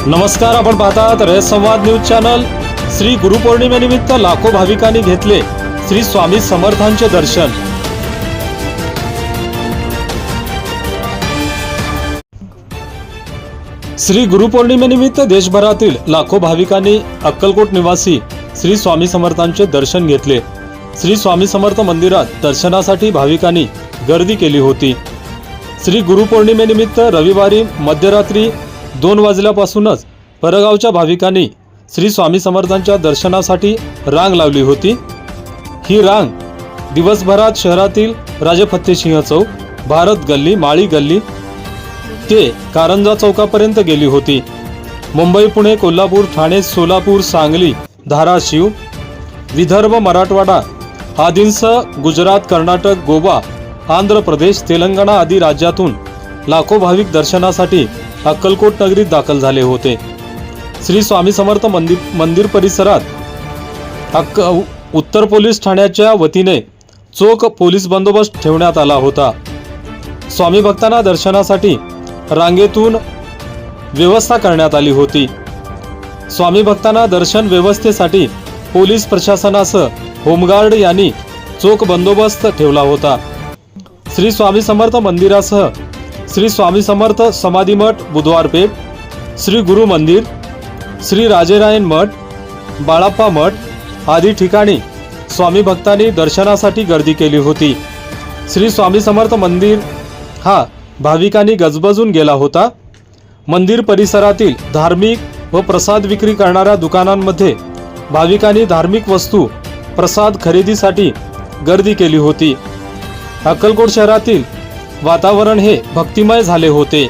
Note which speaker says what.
Speaker 1: नमस्कार, आपण पाहतात रयत संवाद न्यूज चॅनल। श्री गुरुपौर्णिमेनिमित्त लाखो भाविकांनी घेतले श्री स्वामी समर्थांचे दर्शन। श्री गुरुपौर्णिमेनिमित्त देशभरातील लाखो भाविकांनी अक्कलकोट निवासी श्री स्वामी समर्थांचे दर्शन घेतले। श्री स्वामी समर्थ मंदिरात दर्शनासाठी भाविकांनी गर्दी केली होती। श्री गुरुपौर्णिमेनिमित्त रविवारी मध्यरात्री 2 वाजल्यापासूनच परगावच्या भाविकांनी श्री स्वामी समर्थांच्या दर्शनासाठी रांग लावली होती। ही रांग दिवसभरात शहरातील राजे फत्तेसिंह चौक, भारत गल्ली, माळी गल्ली ते कारंजा चौकापर्यंत गेली होती। मुंबई, पुणे, कोल्हापूर, ठाणे, सोलापूर, सांगली, धाराशिव, विदर्भ, मराठवाडा आदींसह गुजरात, कर्नाटक, गोवा, आंध्र प्रदेश, तेलंगणा आदी राज्यातून लाखो भाविक दर्शनासाठी अक्कलकोट नगरीत दाखल झाले होते। श्री स्वामी समर्थ मंदिर परिसरात उत्तर पोलीस ठाण्याच्या वतीने चोख पोलीस बंदोबस्त ठेवण्यात आला होता। स्वामी भक्तांना दर्शनासाठी रांगेतून व्यवस्था करण्यात आली होती। स्वामी भक्तांना दर्शन व्यवस्थेसाठी पोलीस प्रशासनासह होमगार्ड यांनी चोख बंदोबस्त ठेवला होता। श्री स्वामी समर्थ मंदिरासह श्री स्वामी समर्थ समाधी मठ, बुधवार पेठ, श्री गुरु मंदिर, श्री राजेरायन मठ, बाळाप्पा मठ आदी ठिकाणी स्वामी भक्तांनी दर्शनासाठी गर्दी केली होती। श्री स्वामी समर्थ मंदिर हा भाविकांनी गजबजून गेला होता। मंदिर परिसरातील धार्मिक व प्रसाद विक्री करणाऱ्या दुकानांमध्ये भाविकांनी धार्मिक वस्तू, प्रसाद खरेदीसाठी गर्दी केली होती। अक्कलकोट शहरातील वातावरण हे भक्तिमय झाले होते।